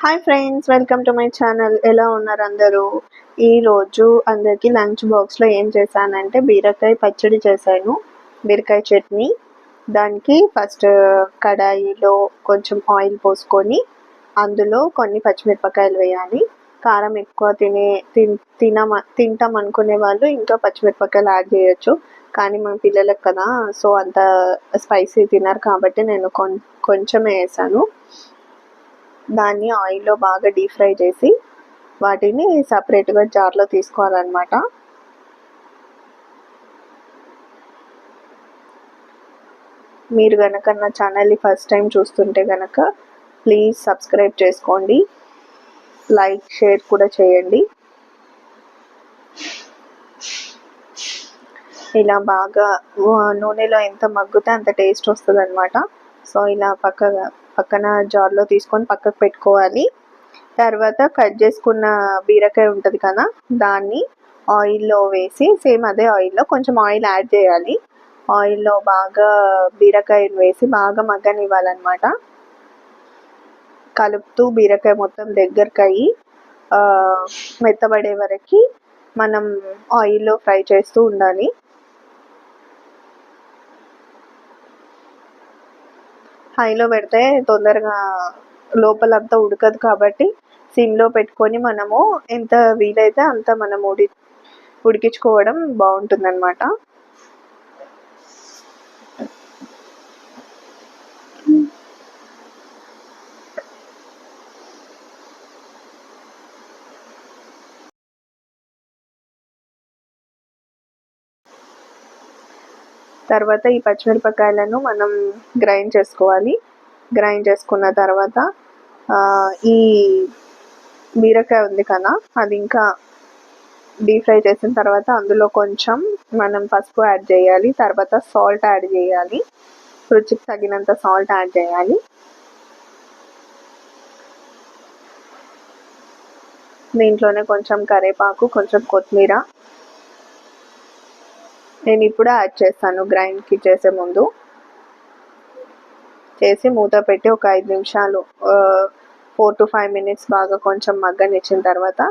Hi friends, welcome to my channel. ఎలా ఉన్నారు అందరూ? ఈరోజు అందరికీ లంచ్ బాక్స్లో ఏం చేశానంటే బీరకాయ పచ్చడి చేశాను, బీరకాయ చట్నీ. దానికి ఫస్ట్ కడాయిలో కొంచెం ఆయిల్ పోసుకొని అందులో కొన్ని పచ్చిమిరపకాయలు వేయాలి. కారం ఎక్కువ తింటాం అనుకునే వాళ్ళు ఇంకా పచ్చిమిరపకాయలు యాడ్ చేయొచ్చు, కానీ మన పిల్లలకు కదా, సో అంత స్పైసీ తినరు కాబట్టి నేను కొంచెమే వేసాను. దాన్ని ఆయిల్లో బాగా డీప్ ఫ్రై చేసి వాటిని సపరేట్గా జార్లో తీసుకోవాలన్నమాట. మీరు కనుక నా ఛానల్ని ఫస్ట్ టైం చూస్తుంటే కనుక ప్లీజ్ సబ్స్క్రైబ్ చేసుకోండి, లైక్ షేర్ కూడా చేయండి. ఇలా బాగా నూనెలో ఎంత మగ్గితే అంత టేస్ట్ వస్తుంది అనమాట. సో ఇలా పక్కన జార్లో తీసుకొని పక్కకు పెట్టుకోవాలి. తర్వాత కట్ చేసుకున్న బీరకాయ ఉంటుంది కదా, దాన్ని ఆయిల్లో వేసి సేమ్ అదే ఆయిల్లో కొంచెం ఆయిల్ యాడ్ చేయాలి. ఆయిల్లో బాగా బీరకాయను వేసి బాగా మగ్గనివ్వాలన్నమాట. కలుపుతూ బీరకాయ మొత్తం దగ్గరకు అయ్యి మెత్తబడే వరకు మనం ఆయిల్లో ఫ్రై చేస్తూ ఉండాలి. హైలో పెడితే తొందరగా లోపలంతా ఉడకదు కాబట్టి సిమ్లో పెట్టుకొని మనము ఎంత వీలైతే అంత మనం ఉడికించుకోవడం బాగుంటుందన్నమాట. తర్వాత ఈ పచ్చిమిరపకాయలను మనం గ్రైండ్ చేసుకోవాలి. గ్రైండ్ చేసుకున్న తర్వాత ఈ బీరకాయ ఉంది కదా, అది ఇంకా డీప్ ఫ్రై చేసిన తర్వాత అందులో కొంచెం మనం పసుపు యాడ్ చేయాలి. తర్వాత సాల్ట్ యాడ్ చేయాలి, రుచికి తగినంత సాల్ట్ యాడ్ చేయాలి. దీంట్లోనే కొంచెం కరివేపాకు, కొంచెం కొత్తిమీర నేను ఇప్పుడే యాడ్ చేస్తాను. గ్రైండ్కి చేసే ముందు చేసి మూత పెట్టి ఒక 5 నిమిషాలు 4 to 5 minutes బాగా కొంచెం మగ్గనిచ్చిన తర్వాత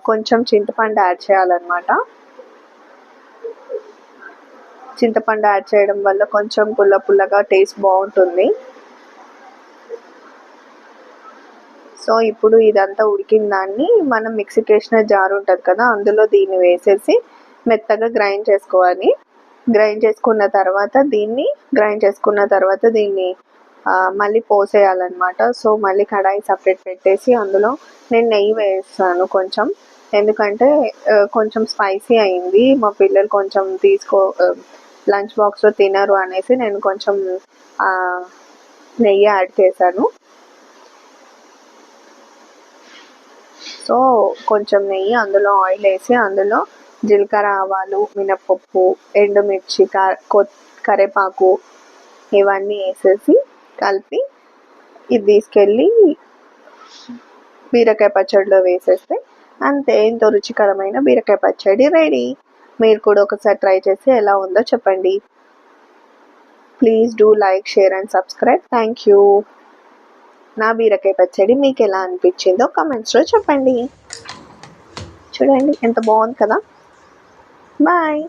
కొంచెం చింతపండు యాడ్ చేయాలన్నమాట. చింతపండు యాడ్ చేయడం వల్ల కొంచెం పుల్లగా టేస్ట్ బాగుంటుంది. సో ఇప్పుడు ఇదంతా ఉడికిన దాన్ని మనం మిక్సీకి వేసిన జార్ ఉంటుంది కదా, అందులో దీన్ని వేసేసి మెత్తగా గ్రైండ్ చేసుకోవాలి. గ్రైండ్ చేసుకున్న తర్వాత దీన్ని మళ్ళీ పోసేయాలన్నమాట. సో మళ్ళీ కడాయి సపరేట్ పెట్టేసి అందులో నేను నెయ్యి వేస్తాను కొంచెం, ఎందుకంటే కొంచెం స్పైసీ అయింది, మా పిల్లలు కొంచెం లంచ్ బాక్స్లో తినరు అనేసి నేను కొంచెం నెయ్యి యాడ్ చేశాను. సో కొంచెం నెయ్యి, అందులో ఆయిల్ వేసి అందులో జీలకర్ర, ఆవాలు, మినప్పప్పు, ఎండుమిర్చి, కరివేపాకు ఇవన్నీ వేసేసి కలిపి ఇది తీసుకెళ్ళి బీరకాయ పచ్చడిలో వేసేస్తే అంతే, ఎంతో రుచికరమైన బీరకాయ పచ్చడి రెడీ. మీరు కూడా ఒకసారి ట్రై చేసి ఎలా ఉందో చెప్పండి. Please do like, share and subscribe. Thank you. నా బీరకాయ పచ్చడి మీకు ఎలా అనిపించిందో కామెంట్స్లో చెప్పండి. చూడండి ఎంత బాగుంది కదా. బాయ్.